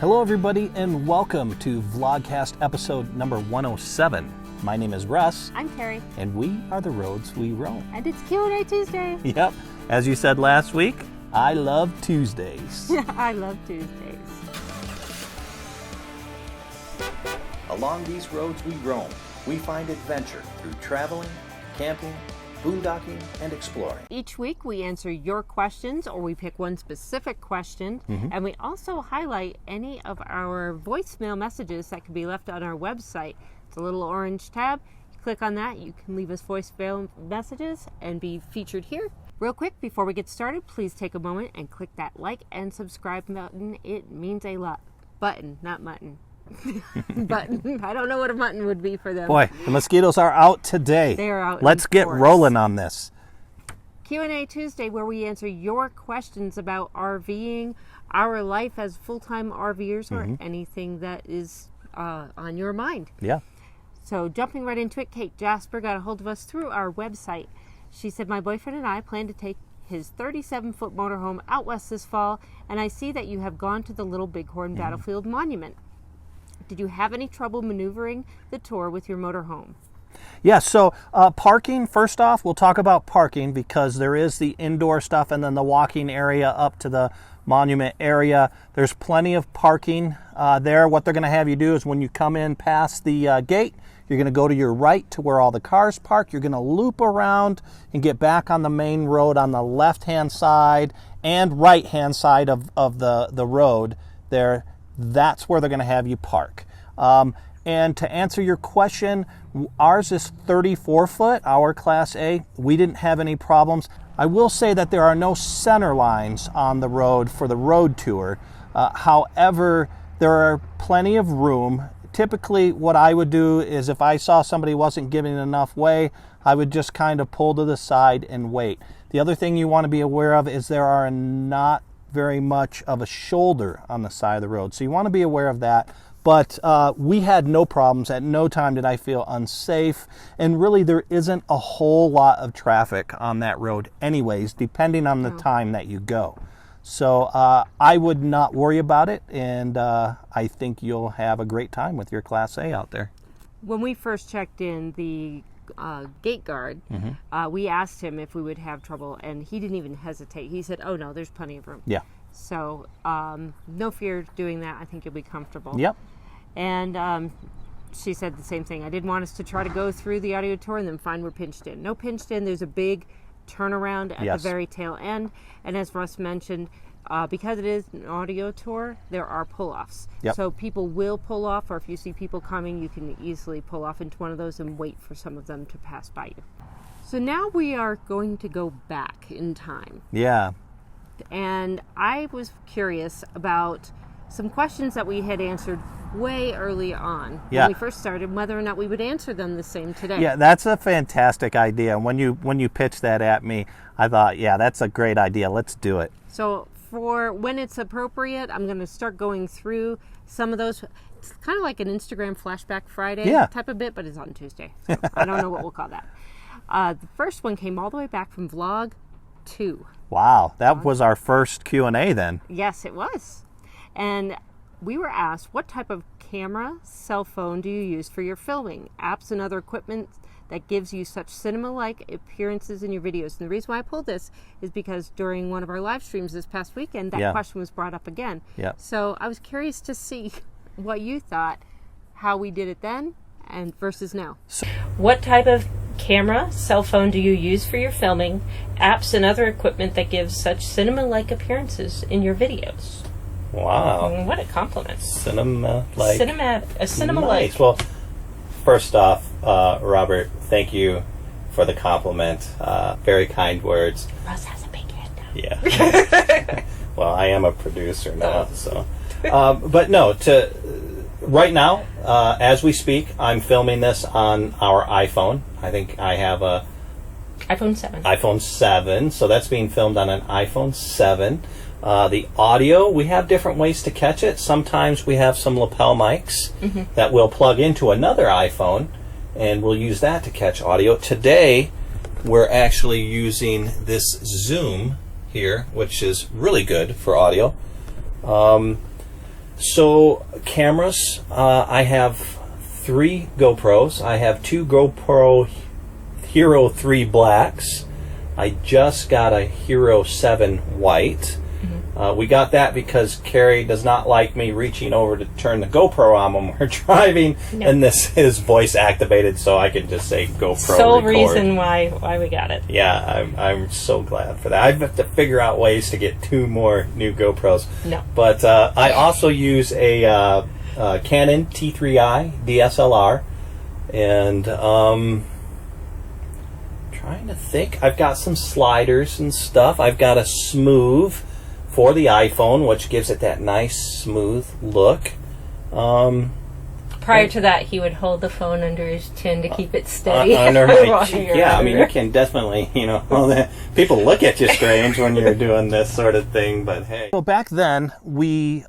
Hello everybody and welcome to Vlogcast episode number 107. My name is Russ. I'm Carrie. And we are the Roads We Roam. And it's Q&A Tuesday. Yep. As you said last week, I love Tuesdays. I love Tuesdays. Along these roads we roam, we find adventure through traveling, camping, boondocking, and exploring. Each week we answer your questions, or we pick one specific question, and we also highlight any of our voicemail messages that can be left on our website. It's a little orange tab. You click on that, you can leave us voicemail messages and be featured here. Real quick, before we get started, please take a moment and click that like and subscribe button. It means a lot. Button, not mutton. Button. I don't know what a mutton would be for them. Boy, the mosquitoes are out today. They are out. Let's get rolling on this. Q&A Tuesday, where we answer your questions about RVing, our life as full-time RVers, or anything that is on your mind. Yeah. So jumping right into it, Kate Jasper got a hold of us through our website. She said, my boyfriend and I plan to take his 37-foot motorhome out west this fall, and I see that you have gone to the Little Bighorn Battlefield Monument. Did you have any trouble maneuvering the tour with your motorhome? Yeah, so parking, first off, we'll talk about parking because there is the indoor stuff and then the walking area up to the monument area. There's plenty of parking there. What they're going to have you do is when you come in past the gate, you're going to go to your right to where all the cars park. You're going to loop around and get back on the main road on the left-hand side and right-hand side of the road there. That's where they're going to have you park. And to answer your question, ours is 34 foot, our Class A. We didn't have any problems. I will say that there are no center lines on the road for the road tour. However, there are plenty of room. Typically, what I would do is if I saw somebody wasn't giving enough way, I would just kind of pull to the side and wait. The other thing you want to be aware of is there are not very much of a shoulder on the side of the road. So you want to be aware of that. But we had no problems. At no time did I feel unsafe. And really there isn't a whole lot of traffic on that road anyways, depending on the time that you go. So I would not worry about it. And I think you'll have a great time with your Class A out there. When we first checked in, the gate guard, we asked him if we would have trouble, and he didn't even hesitate. He said, oh no, there's plenty of room. Yeah. So no fear doing that. I think you'll be comfortable. Yep. And she said the same thing. I didn't want us to try to go through the audio tour and then find we're pinched in. No pinched in. There's a big turnaround at the very tail end. And as Russ mentioned, because it is an audio tour, there are pull-offs. Yep. So people will pull off, or if you see people coming, you can easily pull off into one of those and wait for some of them to pass by you. So now we are going to go back in time. Yeah. And I was curious about some questions that we had answered way early on when we first started, whether or not we would answer them the same today. Yeah, that's a fantastic idea. When you pitched that at me, I thought, yeah, that's a great idea. Let's do it. So for when it's appropriate, I'm going to start going through some of those. It's kind of like an Instagram Flashback Friday type of bit, but it's on Tuesday. So I don't know what we'll call that. The first one came all the way back from Vlog 2. Wow, that was our first Q&A then. Yes, it was. And we were asked, what type of camera, cell phone do you use for your filming? Apps and other equipment that gives you such cinema-like appearances in your videos. And the reason why I pulled this is because during one of our live streams this past weekend, that question was brought up again. Yeah. So I was curious to see what you thought, how we did it then and versus now. What type of camera, cell phone do you use for your filming? Apps and other equipment that gives such cinema-like appearances in your videos? Wow. What a compliment. Cinema-like. Cinema-like. Nice. Well, first off, Robert, thank you for the compliment. Very kind words. Russ has a big head now. Yeah. Well, I am a producer now, so. But no, right now, as we speak, I'm filming this on our iPhone. I think I have a iPhone 7. iPhone 7, so that's being filmed on an iPhone 7. The audio, we have different ways to catch it. Sometimes we have some lapel mics that we'll plug into another iPhone, and we'll use that to catch audio. Today, we're actually using this Zoom here, which is really good for audio. So cameras, I have 3 GoPros. I have 2 GoPro Hero 3 Blacks. I just got a Hero 7 White. We got that because Carrie does not like me reaching over to turn the GoPro on when we're driving, and this is voice activated, so I can just say GoPro Sole record. reason why we got it. Yeah, I'm so glad for that. I have to figure out ways to get 2 more new GoPros. No. But I also use a Canon T3i DSLR, and trying to think. I've got some sliders and stuff. I've got a Smooth for the iPhone, which gives it that nice smooth look. Prior to that, he would hold the phone under his chin to keep it steady. Under my chin. Yeah, I mean, you can definitely, people look at you strange when you're doing this sort of thing, but hey. So back then, we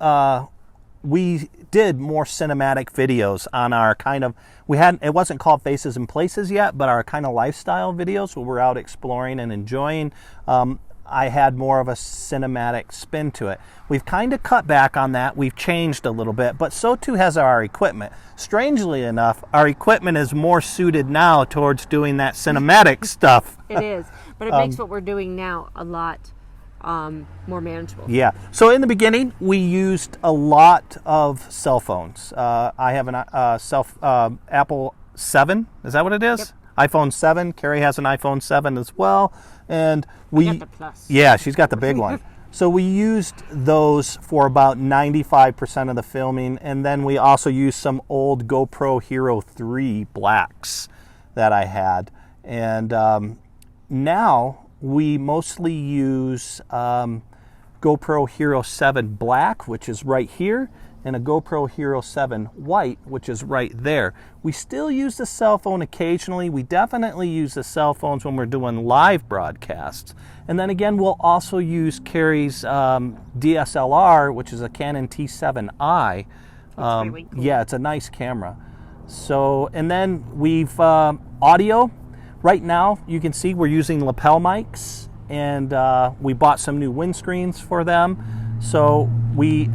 did more cinematic videos on our it wasn't called Faces and Places yet, but our kind of lifestyle videos where we're out exploring and enjoying. I had more of a cinematic spin to it. We've kind of cut back on that. We've changed a little bit, but so too has our equipment. Strangely enough, our equipment is more suited now towards doing that cinematic stuff. It is, but it makes what we're doing now a lot more manageable. Yeah. So in the beginning, we used a lot of cell phones. I have an Apple 7. Is that what it is? Yep. iPhone 7. Carrie has an iPhone 7 as well. And we got the Plus. Yeah, she's got the big one. So we used those for about 95% of the filming, and then we also used some old GoPro Hero 3 Blacks that I had. And now we mostly use GoPro Hero 7 Black, which is right here, and a GoPro Hero 7 White, which is right there. We still use the cell phone occasionally. We definitely use the cell phones when we're doing live broadcasts. And then again, we'll also use Carrie's DSLR, which is a Canon T7i. Really cool. Yeah, it's a nice camera. So, and then we've audio. Right now, you can see we're using lapel mics, and we bought some new windscreens for them. So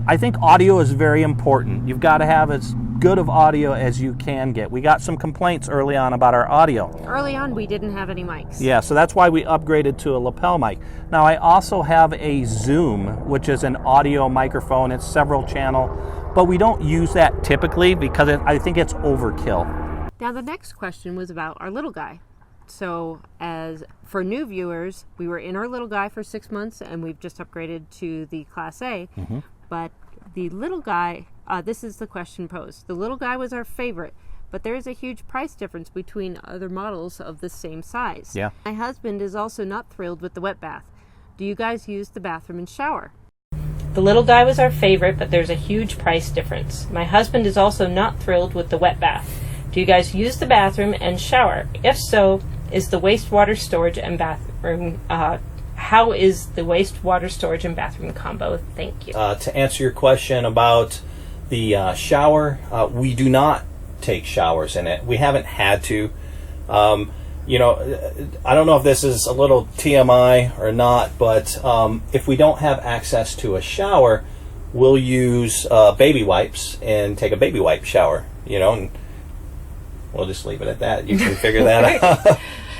I think audio is very important. You've got to have as good of audio as you can get. We got some complaints early on about our audio. Early on, we didn't have any mics. Yeah, so that's why we upgraded to a lapel mic. Now, I also have a Zoom, which is an audio microphone. It's several channel, but we don't use that typically because I think it's overkill. Now, the next question was about our little guy. So, as for new viewers, we were in our little guy for 6 months, and we've just upgraded to the Class A. Mm-hmm. But the little guy, this is the question posed. The little guy was our favorite, but there is a huge price difference between other models of the same size. Yeah. My husband is also not thrilled with the wet bath. Do you guys use the bathroom and shower? The little guy was our favorite, but there's a huge price difference. My husband is also not thrilled with the wet bath. Do you guys use the bathroom and shower? If so, is the wastewater storage and bathroom, how is the wastewater storage and bathroom combo? Thank you. To answer your question about the shower, we do not take showers in it. We haven't had to. I don't know if this is a little TMI or not, but if we don't have access to a shower, we'll use baby wipes and take a baby wipe shower, and we'll just leave it at that. You can figure that out.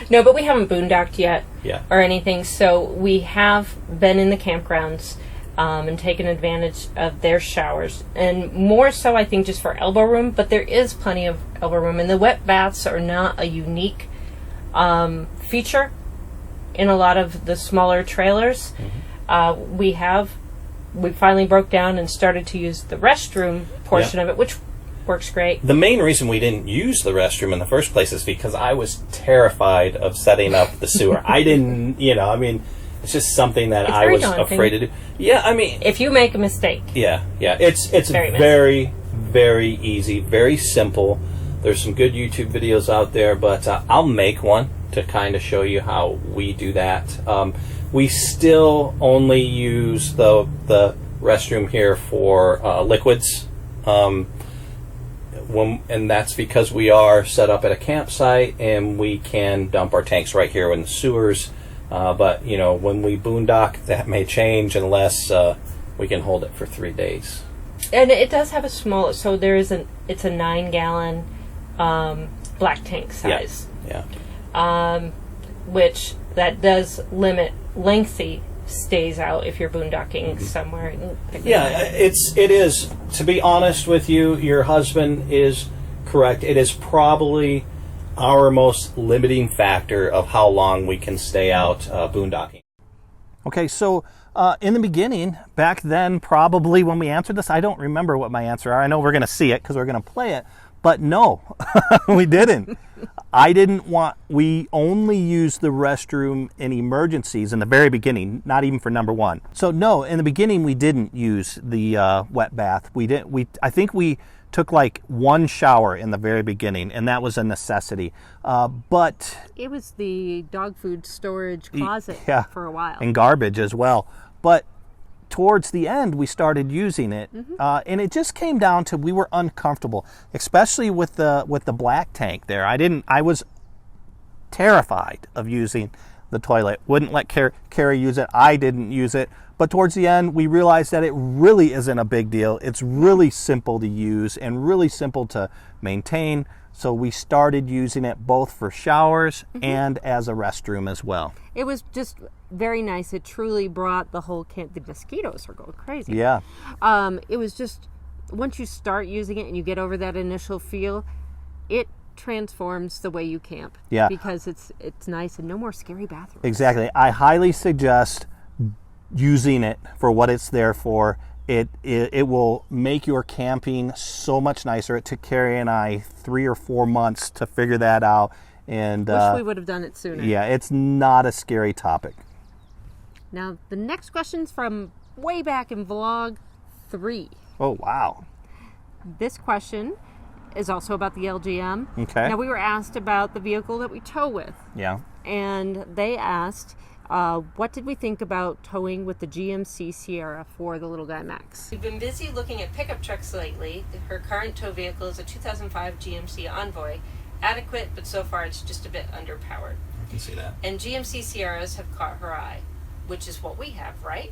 No, but we haven't boondocked yet or anything, so we have been in the campgrounds and taken advantage of their showers, and more so I think just for elbow room, but there is plenty of elbow room, and the wet baths are not a unique feature in a lot of the smaller trailers. Mm-hmm. We finally broke down and started to use the restroom portion of it, which works great. The main reason we didn't use the restroom in the first place is because I was terrified of setting up the sewer. I didn't, it's just something that I was afraid to do. Yeah, if you make a mistake. Yeah. It's very, very easy, very simple. There's some good YouTube videos out there, but I'll make one to kind of show you how we do that. We still only use the restroom here for liquids. And that's because we are set up at a campsite and we can dump our tanks right here in the sewers. But when we boondock, that may change unless we can hold it for 3 days. And it does have a small, so it's a 9-gallon black tank size. Yeah. Which that does limit lengthy stays out if you're boondocking somewhere. It is. To be honest with you, your husband is correct. It is probably our most limiting factor of how long we can stay out boondocking. Okay, so in the beginning, back then, probably when we answered this, I don't remember what my answer are. I know we're going to see it because we're going to play it, but no, we didn't. We only used the restroom in emergencies in the very beginning, not even for number one. So no, in the beginning, we didn't use the wet bath. I think we took like one shower in the very beginning, and that was a necessity. But it was the dog food storage closet for a while. And garbage as well. But towards the end, we started using it, and it just came down to we were uncomfortable, especially with the black tank there. I was terrified of using the toilet. Wouldn't let Carrie use it. I didn't use it. But towards the end, we realized that it really isn't a big deal. It's really simple to use and really simple to maintain. So we started using it both for showers and as a restroom as well. It was just very nice. It truly brought the whole camp. The mosquitoes were going crazy. Yeah. It was just, once you start using it and you get over that initial feel, it transforms the way you camp. Yeah. Because it's nice and no more scary bathrooms. Exactly. I highly suggest using it for what it's there for. It will make your camping so much nicer. It took Carrie and I 3 or 4 months to figure that out. And wish we would have done it sooner. Yeah, it's not a scary topic. Now, the next question's from way back in vlog 3. Oh, wow. This question is also about the LGM. Okay. Now, we were asked about the vehicle that we tow with. Yeah. And they asked, what did we think about towing with the GMC Sierra for the little guy Max? We've been busy looking at pickup trucks lately. Her current tow vehicle is a 2005 GMC Envoy. Adequate, but so far it's just a bit underpowered. I can see that. And GMC Sierras have caught her eye, which is what we have, right?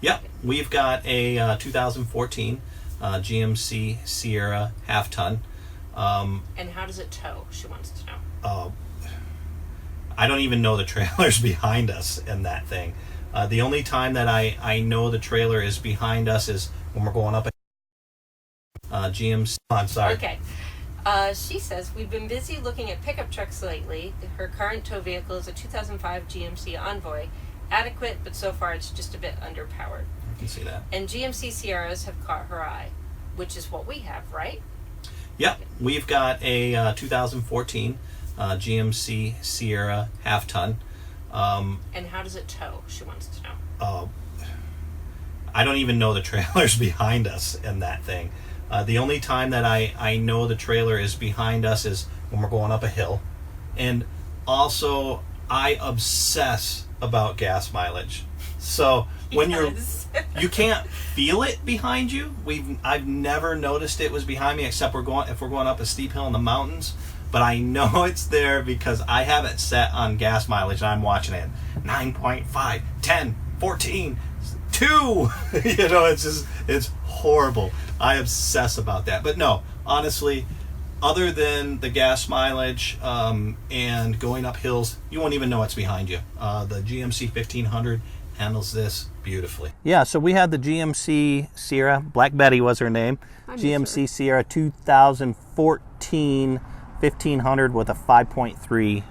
Yep. We've got a 2014 GMC Sierra half-ton. And how does it tow? She wants to know. I don't even know the trailer's behind us in that thing. The only time that I know the trailer is behind us is when we're going up a GMC. I'm sorry. Okay. She says, we've been busy looking at pickup trucks lately. Her current tow vehicle is a 2005 GMC Envoy. Adequate, but so far it's just a bit underpowered. I can see that. And GMC Sierras have caught her eye, which is what we have, right? Yep. We've got a 2014 GMC Sierra half-ton. And how does it tow? She wants to know. I don't even know the trailer's behind us in that thing. The only time that I know the trailer is behind us is when we're going up a hill. And also, I obsess about gas mileage. So when you can't feel it behind you. I've never noticed it was behind me, except if we're going up a steep hill in the mountains. But I know it's there because I have it set on gas mileage and I'm watching it. 9.5, 10, 14, 2. It's horrible. I obsess about that. But no, honestly, other than the gas mileage and going up hills, you won't even know what's behind you. The GMC 1500 handles this beautifully. Yeah, so we had the GMC Sierra, Black Betty was her name, GMC Sierra 2014 1500 with a 5.3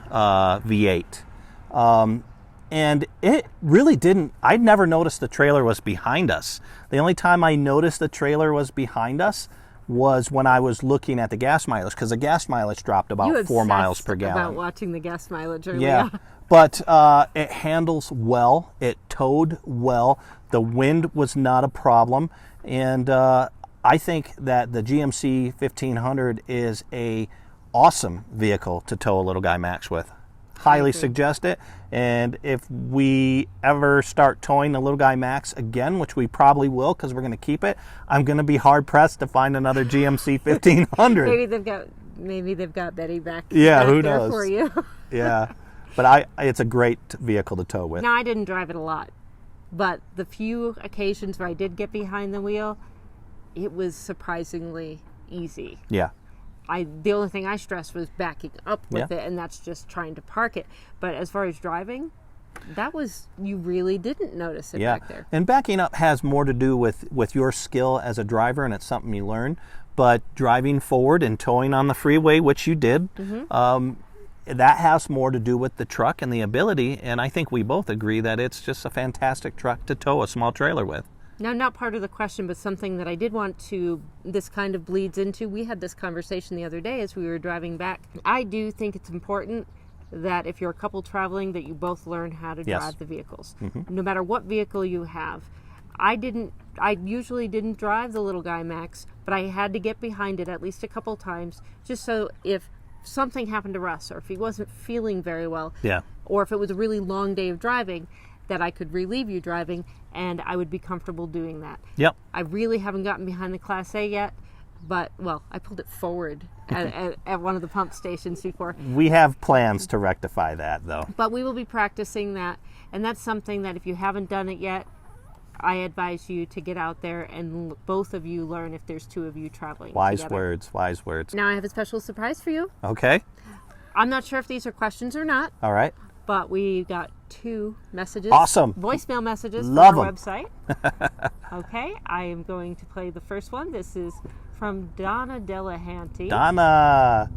V8. And it really didn't, I'd never noticed the trailer was behind us. The only time I noticed the trailer was behind us was when I was looking at the gas mileage, because the gas mileage dropped about 4 miles per gallon. About watching the gas mileage earlier. Yeah, but it handles well. It towed well. The wind was not a problem. And I think that the GMC 1500 is a awesome vehicle to tow a little guy Max with. Highly suggest it. And if we ever start towing the little guy Max again, which we probably will because we're going to keep it, I'm going to be hard pressed to find another GMC 1500. Maybe they've got Betty back. Yeah, back who there knows? For you. Yeah, but it's a great vehicle to tow with. Now, I didn't drive it a lot, but the few occasions where I did get behind the wheel, it was surprisingly easy. Yeah. The only thing I stressed was backing up with Yeah. it, and that's just trying to park it. But as far as driving, you really didn't notice it back there. And backing up has more to do with your skill as a driver, and it's something you learn. But driving forward and towing on the freeway, which you did, that has more to do with the truck and the ability. And I think we both agree that it's just a fantastic truck to tow a small trailer with. Now, not part of the question, but something that I did want to, this kind of bleeds into, we had this conversation the other day as we were driving back. I do think it's important that if you're a couple traveling, that you both learn how to drive the vehicles. No matter what vehicle you have. I usually didn't drive the little guy Max, but I had to get behind it at least a couple times, just so if something happened to Russ, or if he wasn't feeling very well, or if it was a really long day of driving, that I could relieve you driving, and I would be comfortable doing that. Yep. I really haven't gotten behind the Class A yet, but, well, I pulled it forward at one of the pump stations before. We have plans to rectify that, though. But we will be practicing that, and that's something that if you haven't done it yet, I advise you to get out there and both of you learn if there's two of you traveling Wise together. words, wise words. Now I have a special surprise for you. Okay. I'm not sure if these are questions or not, All right. but we got 2 messages. Awesome. Voicemail messages Love from our 'em. website. Okay, I am going to play the first one. This is from Donna Delahanty. Donna.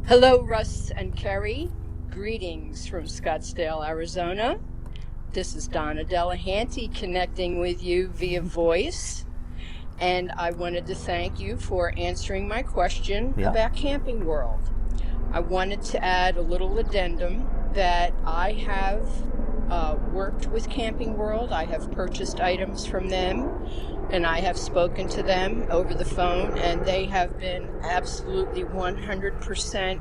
Hello, Russ and Kerry. Greetings from Scottsdale, Arizona. This is Donna Delahanty connecting with you via voice. And I wanted to thank you for answering my question about Camping World. I wanted to add a little addendum that I have worked with Camping World. I have purchased items from them, and I have spoken to them over the phone, and they have been absolutely 100%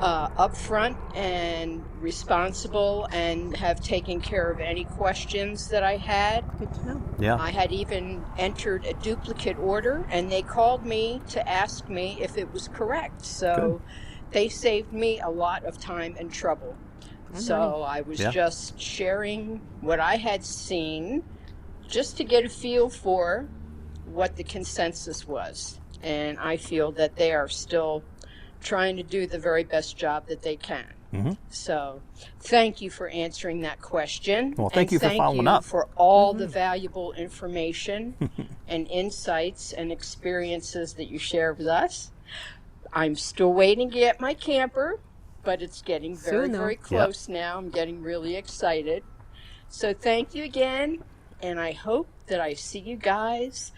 upfront and responsible, and have taken care of any questions that I had. Good to know. Yeah. I had even entered a duplicate order, and they called me to ask me if it was correct. So they saved me a lot of time and trouble. So I was just sharing what I had seen, just to get a feel for what the consensus was. And I feel that they are still trying to do the very best job that they can. So thank you for answering that question. Well, thank you for following up. For all the valuable information and insights and experiences that you share with us. I'm still waiting to get my camper, but it's getting very, very close now. I'm getting really excited. So thank you again, and I hope that I see you guys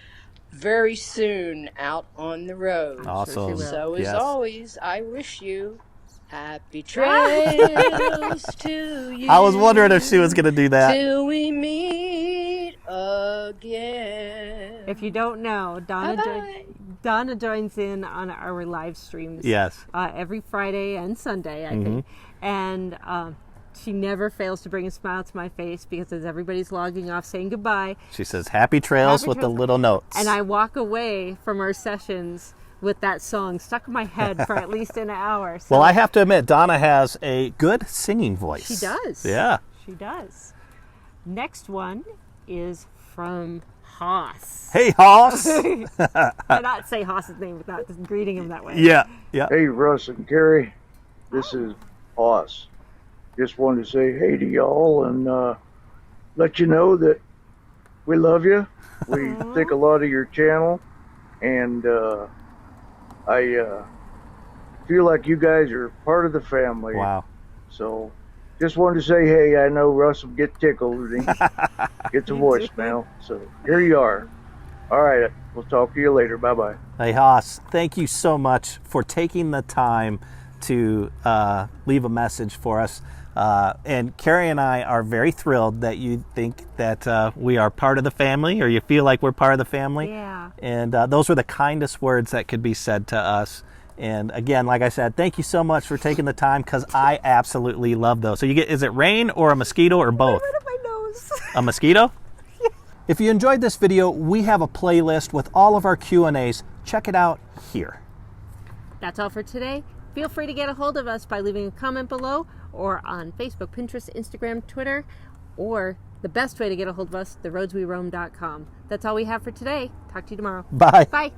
very soon out on the road. Awesome. So as always, I wish you happy trails to you. I was wondering if she was going to do that. Till we meet again. If you don't know, Donna Bye-bye. Donna joins in on our live streams. Yes. Every Friday and Sunday, I think. And she never fails to bring a smile to my face, because as everybody's logging off saying goodbye, She says, happy trails Happy with the trails. little notes. and I walk away from our sessions with that song stuck in my head for at least an hour. So Well, I have to admit, Donna has a good singing voice. she does. Yeah. She does. Next one is from Haas. Hey, Hoss. I not say Haas's name without just greeting him that way. Yeah. Yeah. Hey, Russ and Kerry, this is Hoss. Just wanted to say hey to y'all and let you know that we love you. We think a lot of your channel, and I feel like you guys are part of the family. Wow. So just wanted to say hey. I know Russ will get tickled when he gets a voicemail. So here you are. All right, we'll talk to you later. Bye-bye. Hey, Haas, thank you so much for taking the time to leave a message for us. And Carrie and I are very thrilled that you think that we are part of the family, or you feel like we're part of the family. Yeah. And those were the kindest words that could be said to us. And again, like I said, thank you so much for taking the time, because I absolutely love those. So is it rain or a mosquito or both? Right up my nose. A mosquito? If you enjoyed this video, we have a playlist with all of our Q&As. Check it out here. That's all for today. Feel free to get a hold of us by leaving a comment below, or on Facebook, Pinterest, Instagram, Twitter, or The best way to get a hold of us, theroadsweroam.com. That's all we have for today. Talk to you tomorrow. Bye. Bye.